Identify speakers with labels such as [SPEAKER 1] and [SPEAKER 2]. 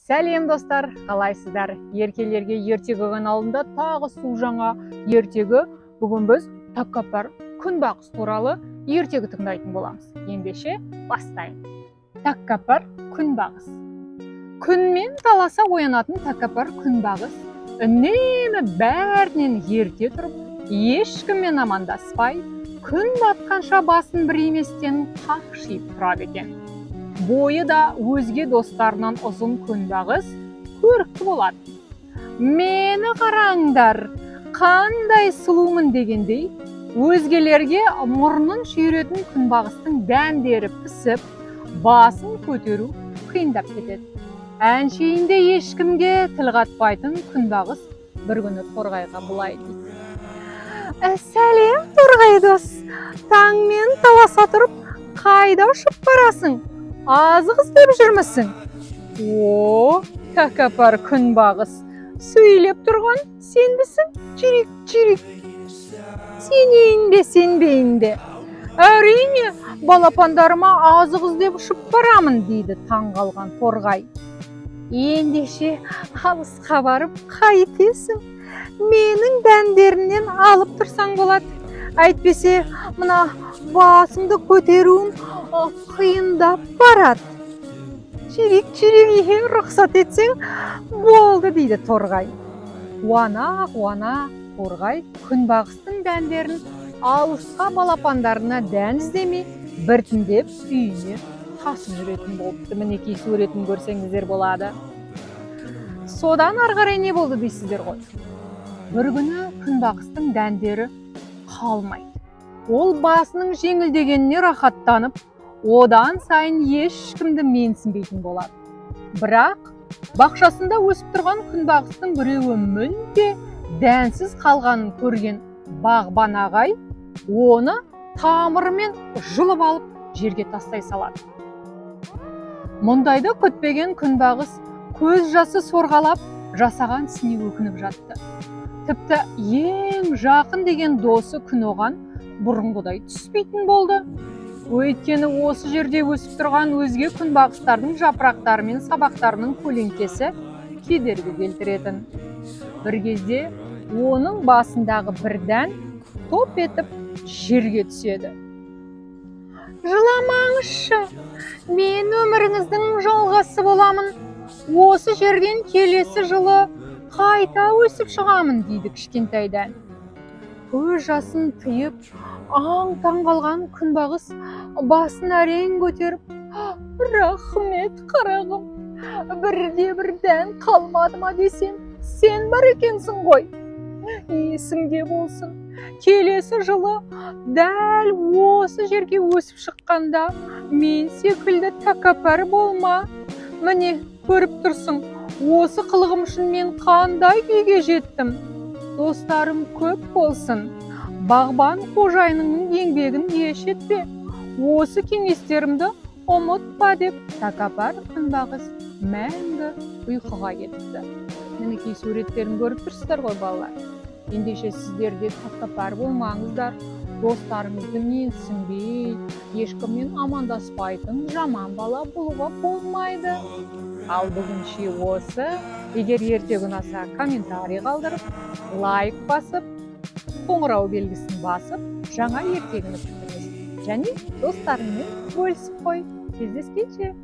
[SPEAKER 1] Сәлем достар, қалайсыздар? Еркелерге ертегі каналында тағы су жаңа ертегі. Бүгін біз тәкаппар күнбағыс туралы ертегі тыңдайтын боламыз. Ендеше бастайын. Тәкаппар күнбағыс. Күнмен таласа оянатын тәкаппар күнбағыс үнемі бәрінен ерте тұрып, ешкіммен амандаспай, күн батқанша басын бір еместен қақшиып тұрады екен. Бойы да өзге достарынан ұзын күнбағыс көрікті болады. Мені қараңдар, қандай сұлумын дегендей, өзгелерге мұрнын шүйретін күнбағыстың дәндері пісіп, басын көтеру қиындап кетеді. Әншейінде ешкімге тіл қатпайтын күнбағыс бір күні торғайға былай дейді: Сәлем, торғай дос, таңмен таласа тұрып, қайда ұшып барасың? Азық іздеп жүрмісің? О, тәкаппар күнбағыс, сөйлеп тұрған сенбісің? Жүрек. Сенейін бе, сенбейін бе? Әрине, балапандарыма азық іздеп ұшып барамын, дейді таңғалған торғай. Ендеше алысқа барып қайтесің? Менің дәндерімнен алып тұрсаң болады. Әйтпесе, мына басымды көтеруім қиындап барады. Жүрек, рұқсат етсең болды, дейді торғай. Қуана торғай күнбағыстың дәндерін алысқа балапандарына дән іздемей, біртіндеп үйіне тасып жүретін болыпты. Мінекей суретін көрсеңіздер болады. Содан ары қарай не болды дейсіздер ғой? Бір күні күнбағыстың дәндері қалмайды. Ол басының жеңілдегеніне рахаттанып, одан сайын ешкімді менсінбейтін болады. Бірақ бақшасында өсіп тұрған күнбағыстың біреуі мүлде дәнсіз қалғанын көрген бағбан ағай оны тамырымен жұлып алып жерге тастай салады. Мұндайды күтпеген күнбағыс көз жасы сорғалап жасаған ісіне өкініп жатты. Тіпті ең жақын деген досы күн оған бұрынғыдай түспейтін болды. Өйткені осы жерде өсіп тұрған өзге күнбағыстардың жапырақтары мен сабақтарының көлеңкесі кедергі келтіретін. Бір кезде оның басындағы бір дән топ етіп жерге түседі. Жыламаңызшы, мен өміріңіздің жалғасы боламын. Осы жерден келесі жылы қайта өсіп шығамын, дейді кішкентайдан. Көз жасын тыйып, аң-таң қалған күнбағыс басын әрең көтеріп: Рахмет, қарағым, бірде-бір дән қалмады ма десем, сен бар екенсің ғой. Есіңде болсын, келесі жылы дәл осы жерге өсіп шыққанда мен секілді тәкаппар болма. Міне, көріп тұрсың, осы қылығым үшін мен қандай күйге жеттім. Достарым көп болсын, бағбан қожайыныңның еңбегін еш етпе. Осы кеңестерімді ұмытпа, деп тәкаппар күнбағыс мәңгі ұйқыға кетті. Мінекей суреттерін көріп тұрсыздар ғой, балалар. Ендеше сіздер де тәкаппар болмаңыздар. Достарыңызды менсінбей, ешкіммен амандаспайтын жаман бала болуға болмайды. Ал бүгінше осы. Егер ертегі ұнаса, комментарий қалдырып, лайк басып, қоңырау белгісін басып, жаңа ертегіні күтіңіз. Және достарыңмен бөлісіп қой. Кездескенше!